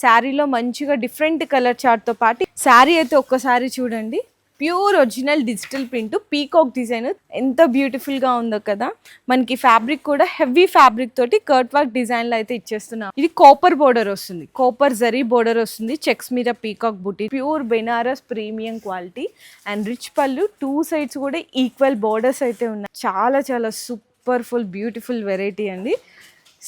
శారీలో మంచిగా different colour చార్ట్తో పాటు శారీ అయితే ఒక్కసారి చూడండి. Pure original digital print peacock design ఎంత బ్యూటిఫుల్గా ఉందో కదా. మనకి ఫ్యాబ్రిక్ కూడా హెవీ ఫ్యాబ్రిక్ తోటి కర్ట్ వర్క్ డిజైన్లో అయితే ఇచ్చేస్తున్నాం. ఇది కాపర్ బోర్డర్ వస్తుంది, కాపర్ జరీ బోర్డర్ వస్తుంది, చెక్స్ మీద పీకాక్ బుటీ, pure Banaras premium quality and rich పళ్ళు. టూ సైడ్స్ కూడా ఈక్వల్ బోర్డర్స్ అయితే ఉన్నాయి. చాలా చాలా సూపర్ఫుల్ బ్యూటిఫుల్ వెరైటీ అండి.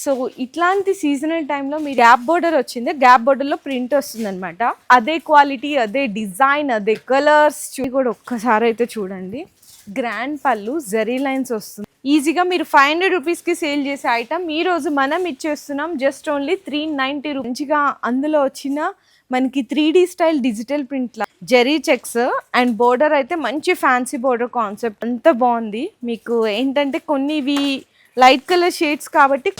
సో ఇట్లాంటి సీజనల్ టైంలో మీ గ్యాప్ బోర్డర్ వచ్చింది, గ్యాప్ బోర్డర్లో ప్రింట్ వస్తుంది అనమాట. అదే క్వాలిటీ, అదే డిజైన్, అదే కలర్స్ కూడా ఒక్కసారి అయితే చూడండి. గ్రాండ్ పళ్ళు, జరీ లైన్స్ వస్తుంది. ఈజీగా మీరు 500 రూపీస్కి సేల్ చేసే ఐటమ్ ఈ రోజు మనం ఇచ్చేస్తున్నాం జస్ట్ ఓన్లీ 390 రూపీస్. మంచిగా అందులో వచ్చిన మనకి 3D స్టైల్ డిజిటల్ ప్రింట్ లా జెరీ చెక్స్ అండ్ బోర్డర్ అయితే మంచి ఫ్యాన్సీ బోర్డర్ కాన్సెప్ట్ అంత బాగుంది. మీకు ఏంటంటే కొన్ని ఇవి లైట్ కలర్ షేడ్స్ కాబట్టి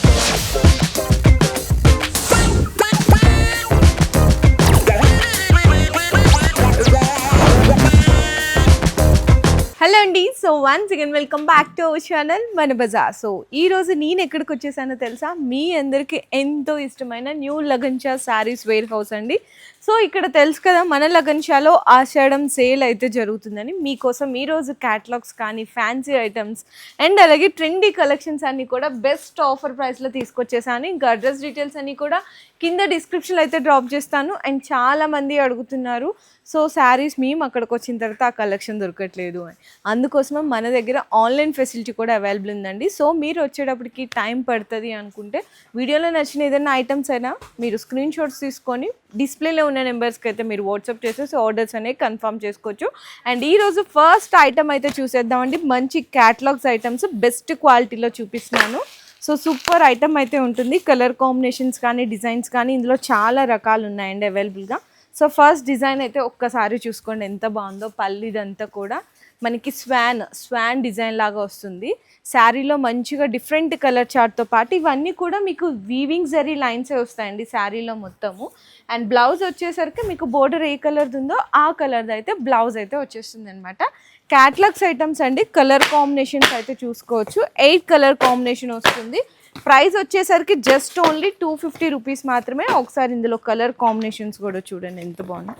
హలో అండి. So once again welcome back to our channel మన బజార్. సో ఈరోజు నేను ఎక్కడికి వచ్చేసానో తెలుసా? మీ అందరికీ ఎంతో ఇష్టమైన new Lagansha saris warehouse అండి. సో ఇక్కడ తెలుసు కదా, మన లగన్షాలో ఆషాఢం సేల్ అయితే జరుగుతుందని మీకోసం ఈరోజు క్యాటలాగ్స్ కానీ ఫ్యాన్సీ ఐటమ్స్ అండ్ అలాగే ట్రెండీ కలెక్షన్స్ అన్నీ కూడా బెస్ట్ ఆఫర్ ప్రైస్లో తీసుకొచ్చేసాను. ఇంకా అడ్రస్ డీటెయిల్స్ అన్నీ కూడా కింద డిస్క్రిప్షన్లో అయితే డ్రాప్ చేస్తాను. అండ్ చాలామంది అడుగుతున్నారు, సో శారీస్ మేము అక్కడికి వచ్చిన తర్వాత ఆ కలెక్షన్ దొరకట్లేదు అని. అందుకోసమే మన దగ్గర ఆన్లైన్ ఫెసిలిటీ కూడా అవైలబుల్ ఉందండి. సో మీరు వచ్చేటప్పటికి టైం పడుతుంది అనుకుంటే వీడియోలో నచ్చిన ఏదైనా ఐటమ్స్ అయినా మీరు స్క్రీన్ షాట్స్ తీసుకొని డిస్ప్లేలో ఉన్న నెంబర్స్కి అయితే మీరు వాట్సాప్ చేసేసి ఆర్డర్స్ అనేవి కన్ఫర్మ్ చేసుకోవచ్చు. అండ్ ఈరోజు ఫస్ట్ ఐటమ్ అయితే చూసేద్దామండి. మంచి క్యాటలాగ్స్ ఐటమ్స్ బెస్ట్ క్వాలిటీలో చూపిస్తున్నాను. సో సూపర్ ఐటమ్ అయితే ఉంటుంది. కలర్ కాంబినేషన్స్ కానీ డిజైన్స్ కానీ ఇందులో చాలా రకాలు ఉన్నాయండి అవైలబుల్గా. సో ఫస్ట్ డిజైన్ అయితే ఒక్కసారి చూసుకోండి ఎంత బాగుందో. పళ్ళు ఇదంతా కూడా మనకి స్వాన్ డిజైన్ లాగా వస్తుంది. శారీలో మంచిగా డిఫరెంట్ కలర్ చార్ట్తో పాటు ఇవన్నీ కూడా మీకు వీవింగ్ జరీ లైన్సే వస్తాయండి శారీలో మొత్తము. అండ్ బ్లౌజ్ వచ్చేసరికి మీకు బోర్డర్ ఏ కలర్ది ఉందో ఆ కలర్ది అయితే బ్లౌజ్ అయితే వచ్చేస్తుంది అనమాట. క్యాటలాగ్స్ ఐటమ్స్ అండి. కలర్ కాంబినేషన్స్ అయితే చూసుకోవచ్చు. 8 కలర్ కాంబినేషన్ వస్తుంది. ప్రైస్ వచ్చేసరికి జస్ట్ ఓన్లీ 250 రూపీస్ మాత్రమే. ఒకసారి ఇందులో కలర్ కాంబినేషన్స్ కూడా చూడండి ఎంత బాగుంది.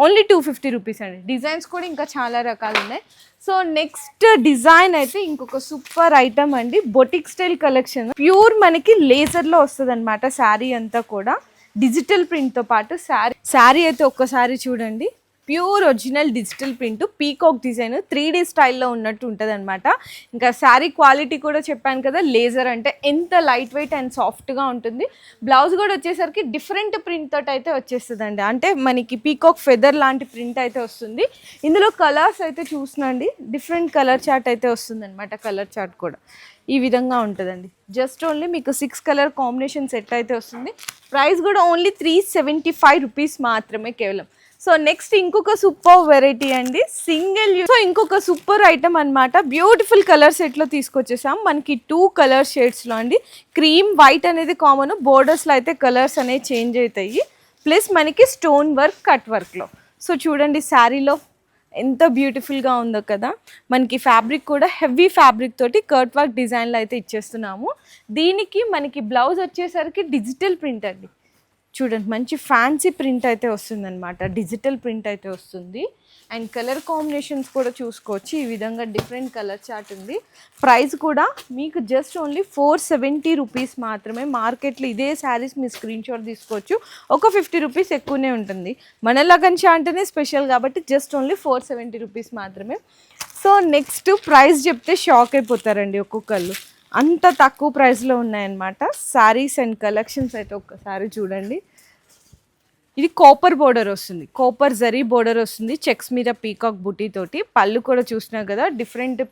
ఓన్లీ 250 రూపీస్ అండి. డిజైన్స్ కూడా ఇంకా చాలా రకాలు ఉన్నాయి. సో నెక్స్ట్ డిజైన్ అయితే ఇంకొక సూపర్ ఐటమ్ అండి. బొటిక్ స్టైల్ కలెక్షన్ ప్యూర్ మనకి లేజర్లో వస్తుంది అనమాట. శారీ అంతా కూడా డిజిటల్ ప్రింట్తో పాటు శారీ అయితే ఒక్కసారి చూడండి. Pure original digital print peacock design 3D స్టైల్లో ఉన్నట్టు ఉంటుంది అనమాట. ఇంకా శారీ క్వాలిటీ కూడా చెప్పాను కదా, లేజర్ అంటే ఎంత లైట్ వెయిట్ అండ్ సాఫ్ట్గా ఉంటుంది. బ్లౌజ్ కూడా వచ్చేసరికి డిఫరెంట్ ప్రింట్ తోటి అయితే వచ్చేస్తుందండి. అంటే మనకి పీకాక్ ఫెదర్ లాంటి ప్రింట్ అయితే వస్తుంది. ఇందులో కలర్స్ అయితే చూసినండి, డిఫరెంట్ కలర్ చార్ట్ అయితే వస్తుంది అనమాట. కలర్ చార్ట్ కూడా ఈ విధంగా ఉంటుందండి. జస్ట్ ఓన్లీ మీకు 6 కలర్ కాంబినేషన్ సెట్ అయితే వస్తుంది. ప్రైస్ కూడా ఓన్లీ 375 రూపీస్ మాత్రమే కేవలం. సో నెక్స్ట్ ఇంకొక సూపర్ వెరైటీ అండి, సింగిల్ యూజ్. సో ఇంకొక సూపర్ ఐటమ్ అనమాట. బ్యూటిఫుల్ కలర్ సెట్లో తీసుకొచ్చేసాం. మనకి 2 కలర్ షేడ్స్లో అండి. క్రీమ్ వైట్ అనేది కామన్, బోర్డర్స్లో అయితే కలర్స్ అనేవి చేంజ్ అవుతాయి. ప్లస్ మనకి స్టోన్ వర్క్ కట్ వర్క్లో. సో చూడండి శారీలో ఎంత బ్యూటిఫుల్గా ఉందో కదా. మనకి ఫ్యాబ్రిక్ కూడా హెవీ ఫ్యాబ్రిక్ తోటి కర్ట్ వర్క్ డిజైన్లో అయితే ఇచ్చేస్తున్నాము. దీనికి మనకి బ్లౌజ్ వచ్చేసరికి డిజిటల్ ప్రింట్ అండి. చూడండి మంచి ఫ్యాన్సీ ప్రింట్ అయితే వస్తుంది అనమాట. డిజిటల్ ప్రింట్ అయితే వస్తుంది. అండ్ కలర్ కాంబినేషన్స్ కూడా చూసుకోవచ్చు. ఈ విధంగా డిఫరెంట్ కలర్ చార్ట్ ఉంది. ప్రైస్ కూడా మీకు జస్ట్ ఓన్లీ 470 రూపీస్ మాత్రమే. మార్కెట్లో ఇదే శారీస్ మీ స్క్రీన్ షాట్ తీసుకోవచ్చు. ఒక 50 రూపీస్ ఎక్కువనే ఉంటుంది. మన లగన్షా అంటేనే స్పెషల్ కాబట్టి జస్ట్ ఓన్లీ 470 రూపీస్ మాత్రమే. సో నెక్స్ట్ ప్రైస్ చెప్తే షాక్ అయిపోతారండి ఒక్కొక్కళ్ళు, అంత తక్కువ ప్రైస్లో ఉన్నాయన్నమాట శారీస్ అండ్ కలెక్షన్స్ అయితే ఒక్కసారి చూడండి. ఇది కాపర్ బోర్డర్ వస్తుంది, కాపర్ జరీ బోర్డర్ వస్తుంది, చెక్స్ మీద పీకాక్ బుటీ తోటి. పళ్ళు కూడా చూసినారు కదా, డిఫరెంట్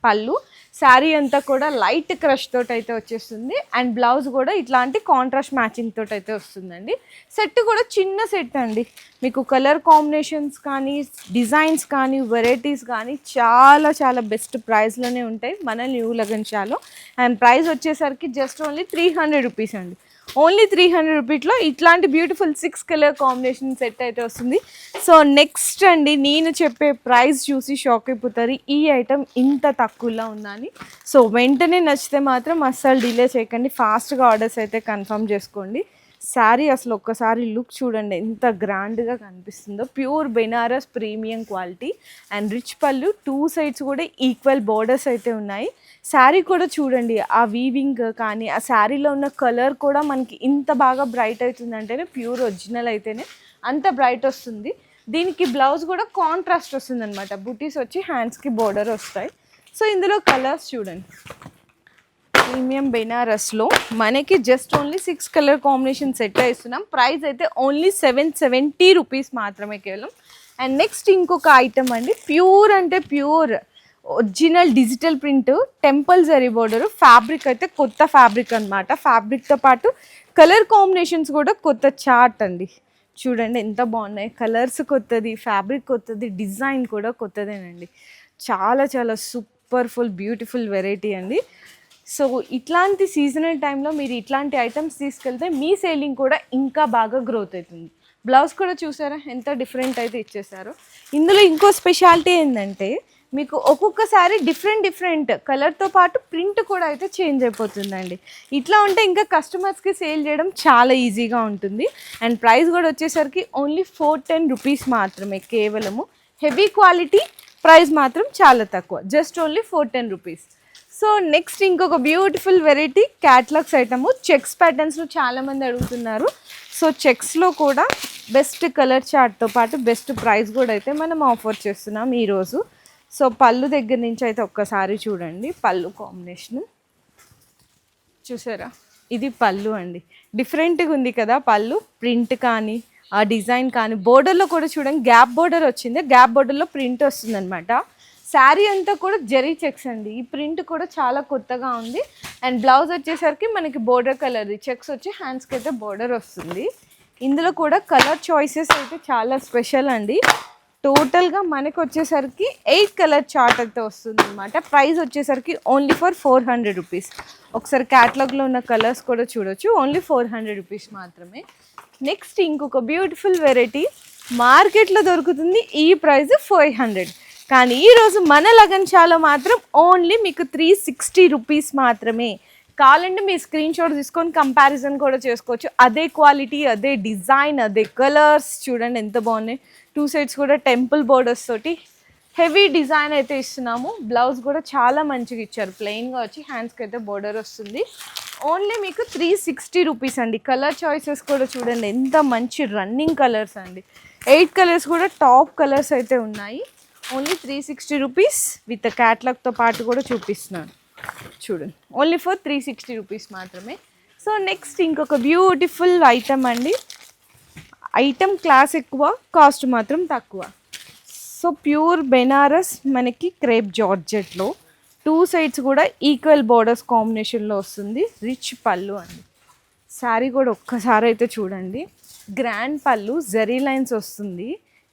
పళ్ళు. శారీ అంతా కూడా లైట్ క్రష్ తోటి అయితే వచ్చేస్తుంది. అండ్ బ్లౌజ్ కూడా ఇట్లాంటి కాంట్రాస్ట్ మ్యాచింగ్ తోటి అయితే వస్తుందండి. సెట్ కూడా చిన్న సెట్ అండి. మీకు కలర్ కాంబినేషన్స్ కానీ డిజైన్స్ కానీ వెరైటీస్ కానీ చాలా చాలా బెస్ట్ ప్రైస్లోనే ఉంటాయి మన న్యూ లగన్షాలో. అండ్ ప్రైస్ వచ్చేసరికి జస్ట్ ఓన్లీ 300 రూపీస్ అండి. ఓన్లీ 300 రూపీస్లో ఇట్లాంటి బ్యూటిఫుల్ 6 కలర్ కాంబినేషన్ సెట్ అయితే వస్తుంది. సో నెక్స్ట్ అండి, నేను చెప్పే ప్రైస్ చూసి షాక్ అయిపోతారు, ఈ ఐటమ్ ఇంత తక్కువలో ఉందా అని. సో వెంటనే నచ్చితే మాత్రం అస్సలు డిలే చేయకండి, ఫాస్ట్గా ఆర్డర్స్ అయితే కన్ఫర్మ్ చేసుకోండి. శారీ అసలు ఒక్కసారి లుక్ చూడండి ఎంత గ్రాండ్గా కనిపిస్తుందో. Pure Banaras premium quality and rich పళ్ళు, 2 సైడ్స్ కూడా ఈక్వల్ బోర్డర్స్ అయితే ఉన్నాయి. శారీ కూడా చూడండి ఆ వీవింగ్ కానీ ఆ శారీలో ఉన్న కలర్ కూడా మనకి ఇంత బాగా బ్రైట్ అవుతుంది అంటేనే ప్యూర్ ఒరిజినల్ అయితేనే అంత బ్రైట్ వస్తుంది. దీనికి బ్లౌజ్ కూడా కాంట్రాస్ట్ వస్తుంది అనమాట. బుటీస్ వచ్చి హ్యాండ్స్కి బోర్డర్ వస్తాయి. సో ఇందులో కలర్స్ చూడండి. ప్రీమియం బెనారస్లో మనకి just only 6 colour combination set ఇస్తున్నాం. ప్రైస్ అయితే ఓన్లీ 770 రూపీస్ మాత్రమే కేవలం. అండ్ నెక్స్ట్ ఇంకొక ఐటమ్ అండి, ప్యూర్ అంటే pure original digital print temple zari border. Fabric అయితే కొత్త ఫ్యాబ్రిక్ అనమాట. ఫ్యాబ్రిక్తో పాటు కలర్ కాంబినేషన్స్ కూడా కొత్త చార్ట్ అండి. చూడండి ఎంత బాగున్నాయి, కలర్స్ కొత్తది, ఫ్యాబ్రిక్ కొత్తది, డిజైన్ కూడా కొత్తదేనండి. చాలా చాలా సూపర్ఫుల్ బ్యూటిఫుల్ వెరైటీ అండి. సో ఇట్లాంటి సీజనల్ టైంలో మీరు ఇట్లాంటి ఐటమ్స్ తీసుకెళ్తే మీ సేలింగ్ కూడా ఇంకా బాగా గ్రోత్ అవుతుంది. బ్లౌజ్ కూడా చూసారా ఎంత డిఫరెంట్ అయితే ఇచ్చేసారో. ఇందులో ఇంకో స్పెషాలిటీ ఏంటంటే మీకు ఒక్కొక్కసారి డిఫరెంట్ కలర్తో పాటు ప్రింట్ కూడా అయితే చేంజ్ అయిపోతుందండి. ఇట్లా ఉంటే ఇంకా కస్టమర్స్కి సేల్ చేయడం చాలా ఈజీగా ఉంటుంది. అండ్ ప్రైస్ కూడా వచ్చేసరికి ఓన్లీ 410 రూపీస్ మాత్రమే కేవలము. హెవీ క్వాలిటీ, ప్రైస్ మాత్రం చాలా తక్కువ, just only 410 rupees. So next ఇంకొక beautiful variety catalogues item. Checks ప్యాటర్న్స్లో చాలామంది అడుగుతున్నారు. సో చెక్స్లో కూడా బెస్ట్ కలర్ చార్ట్తో పాటు బెస్ట్ ప్రైస్ కూడా అయితే మనం ఆఫర్ చేస్తున్నాం ఈరోజు. సో పళ్ళు దగ్గర నుంచి అయితే ఒక్కసారి చూడండి. పళ్ళు కాంబినేషన్ చూసారా, ఇది పళ్ళు అండి. డిఫరెంట్గా ఉంది కదా పళ్ళు, ప్రింట్ కానీ ఆ డిజైన్ కానీ. బోర్డర్లో కూడా చూడండి గ్యాప్ బోర్డర్ వచ్చింది, గ్యాప్ బోర్డర్లో ప్రింట్ వస్తుంది అనమాట. శారీ అంతా కూడా జరీ చెక్స్ అండి. ఈ ప్రింట్ కూడా చాలా కొత్తగా ఉంది. అండ్ బ్లౌజ్ వచ్చేసరికి మనకి బోర్డర్ కలర్ది చెక్స్ వచ్చి హ్యాండ్స్కి అయితే బోర్డర్ వస్తుంది. ఇందులో కూడా కలర్ చాయిసెస్ అయితే చాలా స్పెషల్ అండి. టోటల్గా మనకు వచ్చేసరికి 8 కలర్ చార్ట్ అయితే వస్తుంది అనమాట. ప్రైస్ వచ్చేసరికి ఓన్లీ ఫర్ 400 రూపీస్. ఒకసారి క్యాటలాగ్లో ఉన్న కలర్స్ కూడా చూడొచ్చు. ఓన్లీ 400 రూపీస్ మాత్రమే. నెక్స్ట్ ఇంకొక బ్యూటిఫుల్ వెరైటీ మార్కెట్లో దొరుకుతుంది ఈ ప్రైస్ 500, కానీ ఈరోజు మన లగన్షాలో మాత్రం ఓన్లీ మీకు 360 రూపీస్ మాత్రమే. కావాలంటే మీ స్క్రీన్ షాట్ తీసుకొని కంపారిజన్ కూడా చేసుకోవచ్చు. అదే క్వాలిటీ, అదే డిజైన్, అదే కలర్స్ చూడండి ఎంత బాగున్నాయి. 2 సైడ్స్ కూడా టెంపుల్ బోర్డర్స్ తోటి హెవీ డిజైన్ అయితే ఇస్తున్నాము. బ్లౌజ్ కూడా చాలా మంచిగా ఇచ్చారు, ప్లెయిన్గా వచ్చి హ్యాండ్స్కి అయితే బోర్డర్ వస్తుంది. ఓన్లీ మీకు 360 రూపీస్ అండి. కలర్ చాయిసెస్ కూడా చూడండి ఎంత మంచి రన్నింగ్ కలర్స్ అండి. 8 కలర్స్ కూడా టాప్ కలర్స్ అయితే ఉన్నాయి. ఓన్లీ 360 రూపీస్ విత్ క్యాట్లాగ్తో పాటు కూడా చూపిస్తున్నాను చూడండి. ఓన్లీ ఫర్ 360 రూపీస్ మాత్రమే. సో నెక్స్ట్ ఇంకొక బ్యూటిఫుల్ ఐటమ్ అండి. ఐటమ్ క్లాస్ ఎక్కువ, కాస్ట్ మాత్రం తక్కువ. సో ప్యూర్ బెనారస్ మనకి క్రేప్ జార్జెట్లో 2 సైడ్స్ కూడా ఈక్వల్ బోర్డర్స్ కాంబినేషన్లో వస్తుంది. రిచ్ పళ్ళు అండి. శారీ కూడా ఒక్కసారి అయితే చూడండి. గ్రాండ్ పళ్ళు, జరీ లైన్స్ వస్తుంది.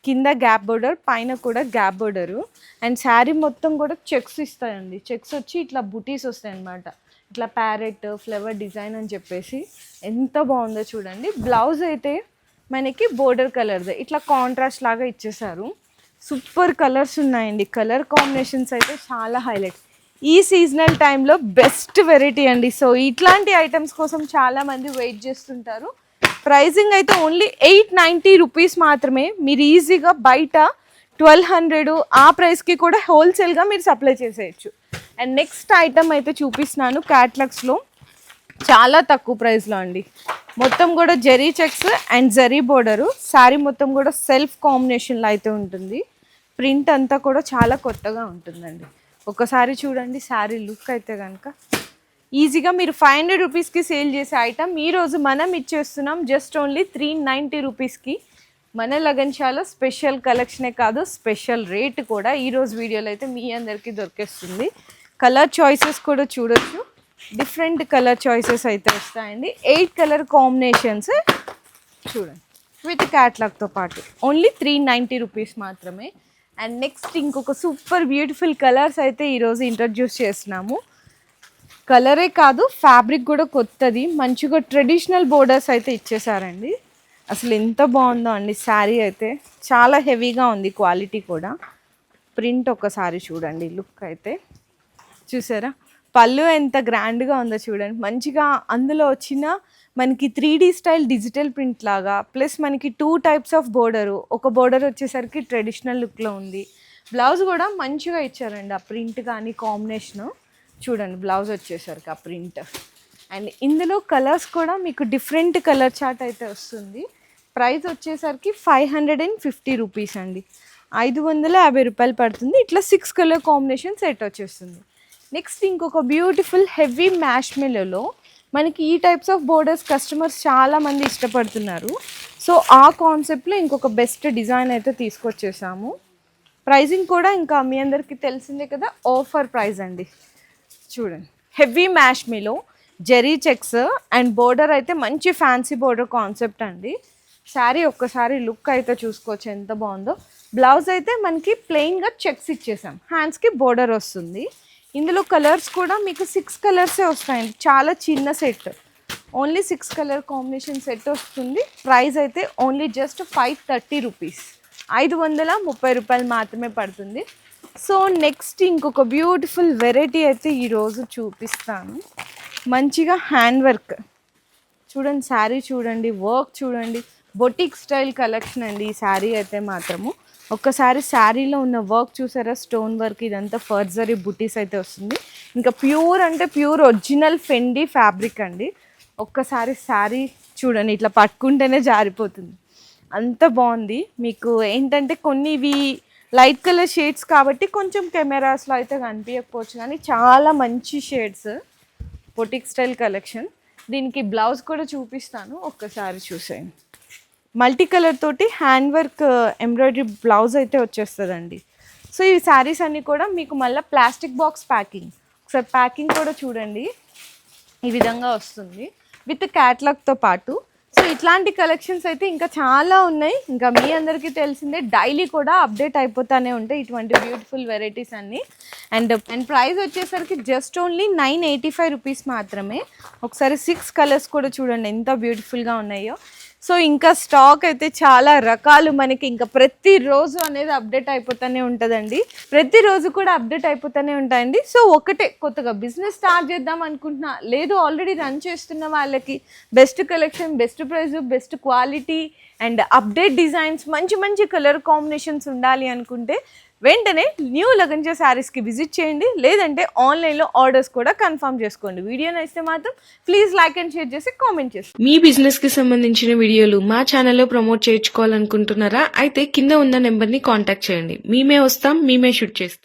కింద గ్యాప్ బోర్డర్, పైన కూడా గ్యాప్ బోర్డరు. అండ్ శారీ మొత్తం కూడా చెక్స్ ఇస్తాయండి. చెక్స్ వచ్చి ఇట్లా బుటీస్ వస్తాయి అన్నమాట. ఇట్లా ప్యారెట్, ఫ్లవర్ డిజైన్ అని చెప్పేసి ఎంత బాగుందో చూడండి. బ్లౌజ్ అయితే మనకి బోర్డర్ కలర్దే ఇట్లా కాంట్రాస్ట్ లాగా ఇచ్చేసారు. సూపర్ కలర్స్ ఉన్నాయండి. కలర్ కాంబినేషన్స్ అయితే చాలా హైలైట్. ఈ సీజనల్ టైంలో బెస్ట్ వెరైటీ అండి. సో ఇట్లాంటి ఐటమ్స్ కోసం చాలామంది వెయిట్ చేస్తుంటారు. ప్రైజింగ్ అయితే ఓన్లీ 890 రూపీస్ మాత్రమే. మీరు ఈజీగా బయట 1200 ఆ ప్రైస్కి కూడా హోల్సేల్గా మీరు సప్లై చేసేయచ్చు. అండ్ నెక్స్ట్ ఐటమ్ అయితే చూపిస్తున్నాను క్యాట్లాగ్స్లో చాలా తక్కువ ప్రైస్లో అండి. మొత్తం కూడా zari checks and zari border. Sari మొత్తం కూడా సెల్ఫ్ కాంబినేషన్లో అయితే ఉంటుంది. ప్రింట్ అంతా కూడా చాలా కొత్తగా ఉంటుందండి. ఒకసారి చూడండి శారీ లుక్ అయితే కనుక. ఈజీగా మీరు 500 రూపీస్కి సేల్ చేసే ఐటమ్ ఈరోజు మనం ఇచ్చేస్తున్నాం జస్ట్ ఓన్లీ 390 రూపీస్కి. మన లగన్షాలో స్పెషల్ కలెక్షనే కాదు, స్పెషల్ రేట్ కూడా ఈరోజు వీడియోలో అయితే మీ అందరికీ దొరికేస్తుంది. కలర్ చాయిసెస్ కూడా చూడొచ్చు. డిఫరెంట్ కలర్ చాయిసెస్ అయితే వస్తాయండి. 8 కలర్ కాంబినేషన్స్ చూడండి విత్ క్యాట్లాగ్తో పాటు. ఓన్లీ 390 రూపీస్ మాత్రమే. అండ్ నెక్స్ట్ ఇంకొక సూపర్ బ్యూటిఫుల్ కలర్స్ అయితే ఈరోజు ఇంట్రడ్యూస్ చేస్తున్నాము. కలరే కాదు ఫ్యాబ్రిక్ కూడా కొత్తది, మంచిగా ట్రెడిషనల్ బోర్డర్స్ అయితే ఇచ్చేసారండి. అసలు ఎంత బాగుందో అండి. శారీ అయితే చాలా హెవీగా ఉంది, క్వాలిటీ కూడా. ప్రింట్ ఒకసారి చూడండి, లుక్ అయితే చూసారా పళ్ళు ఎంత గ్రాండ్గా ఉందో చూడండి. మంచిగా అందులో వచ్చిన మనకి 3D స్టైల్ డిజిటల్ ప్రింట్ లాగా, ప్లస్ మనకి 2 టైప్స్ ఆఫ్ బోర్డరు. ఒక బోర్డర్ వచ్చేసరికి ట్రెడిషనల్ లుక్లో ఉంది. బ్లౌజ్ కూడా మంచిగా ఇచ్చారండి. ఆ ప్రింట్ కానీ కాంబినేషను చూడండి. బ్లౌజ్ వచ్చేసరికి ఆ ప్రింట్ అండ్ ఇందులో కలర్స్ కూడా మీకు డిఫరెంట్ కలర్ చార్ట్ అయితే వస్తుంది. ప్రైస్ వచ్చేసరికి 550 రూపీస్ అండి. 550 రూపాయలు పడుతుంది. ఇట్లా 6 కలర్ కాంబినేషన్ సెట్ వచ్చేస్తుంది. నెక్స్ట్ ఇంకొక బ్యూటిఫుల్ హెవీ మ్యాష్ మెలోలో మనకి ఈ టైప్స్ ఆఫ్ బోర్డర్స్ కస్టమర్స్ చాలామంది ఇష్టపడుతున్నారు. సో ఆ కాన్సెప్ట్లో ఇంకొక బెస్ట్ డిజైన్ అయితే తీసుకొచ్చేసాము. ప్రైజింగ్ కూడా ఇంకా మీ అందరికీ తెలిసిందే కదా, ఆఫర్ ప్రైస్ అండి. చూడండి, హెవీ మ్యాష్ మెలో జెరీ చెక్స్ అండ్ బోర్డర్ అయితే మంచి ఫ్యాన్సీ బోర్డర్ కాన్సెప్ట్ అండి. శారీ ఒక్కసారి లుక్ అయితే చూసుకోవచ్చు ఎంత బాగుందో. బ్లౌజ్ అయితే మనకి ప్లెయిన్గా చెక్స్ ఇచ్చేసాం, హ్యాండ్స్కి బోర్డర్ వస్తుంది. ఇందులో కలర్స్ కూడా మీకు 6 కలర్సే వస్తాయండి. చాలా చిన్న set, only 6 colour combination set వస్తుంది. ప్రైస్ అయితే ఓన్లీ జస్ట్ 530 రూపీస్, 530 రూపాయలు మాత్రమే పడుతుంది. సో నెక్స్ట్ ఇంకొక బ్యూటిఫుల్ వెరైటీ అయితే ఈరోజు చూపిస్తాను. మంచిగా హ్యాండ్ వర్క్ చూడండి, శారీ చూడండి, వర్క్ చూడండి, బొటిక్ స్టైల్ కలెక్షన్ అండి ఈ శారీ అయితే మాత్రము. ఒక్కసారి శారీలో ఉన్న వర్క్ చూసారా, స్టోన్ వర్క్, ఇదంతా ఫర్జరీ బుటీస్ అయితే వస్తుంది. ఇంకా ప్యూర్ అంటే ప్యూర్ ఒరిజినల్ ఫెండీ ఫ్యాబ్రిక్ అండి. ఒక్కసారి శారీ చూడండి, ఇట్లా పట్టుకుంటేనే జారిపోతుంది, అంత బాగుంది. మీకు ఏంటంటే కొన్ని ఇవి లైట్ కలర్ షేడ్స్ కాబట్టి కొంచెం కెమెరాస్లో అయితే కనిపించకపోవచ్చు, కానీ చాలా మంచి షేడ్స్, బొటిక్ స్టైల్ కలెక్షన్. దీనికి బ్లౌజ్ కూడా చూపిస్తాను, ఒక్కసారి చూసేయండి. మల్టీ కలర్ తోటి హ్యాండ్ వర్క్ ఎంబ్రాయిడరీ బ్లౌజ్ అయితే వచ్చేస్తుందండి. సో ఈ శారీస్ అన్నీ కూడా మీకు మళ్ళీ ప్లాస్టిక్ బాక్స్ ప్యాకింగ్, ఒకసారి ప్యాకింగ్ కూడా చూడండి, ఈ విధంగా వస్తుంది విత్ క్యాటలాగ్తో పాటు. సో ఇట్లాంటి కలెక్షన్స్ అయితే ఇంకా చాలా ఉన్నాయి. ఇంకా మీ అందరికీ తెలిసిందే, డైలీ కూడా అప్డేట్ అయిపోతూనే ఉంటాయి ఇటువంటి బ్యూటిఫుల్ వెరైటీస్ అన్నీ. అండ్ ప్రైస్ వచ్చేసరికి జస్ట్ ఓన్లీ 985 రూపీస్ మాత్రమే. ఒకసారి 6 కలర్స్ కూడా చూడండి ఎంత బ్యూటిఫుల్గా ఉన్నాయో. సో ఇంకా స్టాక్ అయితే చాలా రకాలు మనకి ఇంకా ప్రతిరోజు అనేది అప్డేట్ అయిపోతూనే ఉంటుందండి. ప్రతిరోజు కూడా అప్డేట్ అయిపోతూనే ఉంటాయండి. సో ఒకటే, కొత్తగా బిజినెస్ స్టార్ట్ చేద్దాం అనుకుంటున్నా, లేదు ఆల్రెడీ రన్ చేస్తున్న వాళ్ళకి best collection, best price, best quality and update designs, మంచి మంచి కలర్ కాంబినేషన్స్ ఉండాలి అనుకుంటే వెంటనే న్యూ లగంజా శారీస్కి విజిట్ చేయండి, లేదంటే ఆన్లైన్లో ఆర్డర్స్ కూడా కన్ఫర్మ్ చేసుకోండి. వీడియో నచ్చితే మాత్రం ప్లీజ్ లైక్ అండ్ షేర్ చేసి కామెంట్ చేసి. మీ బిజినెస్కి సంబంధించిన వీడియోలు మా ఛానల్లో ప్రమోట్ చేయించుకోవాలనుకుంటున్నారా? అయితే కింద ఉన్న నెంబర్ని కాంటాక్ట్ చేయండి. మేమే వస్తాం, మేమే షూట్ చేస్తాం.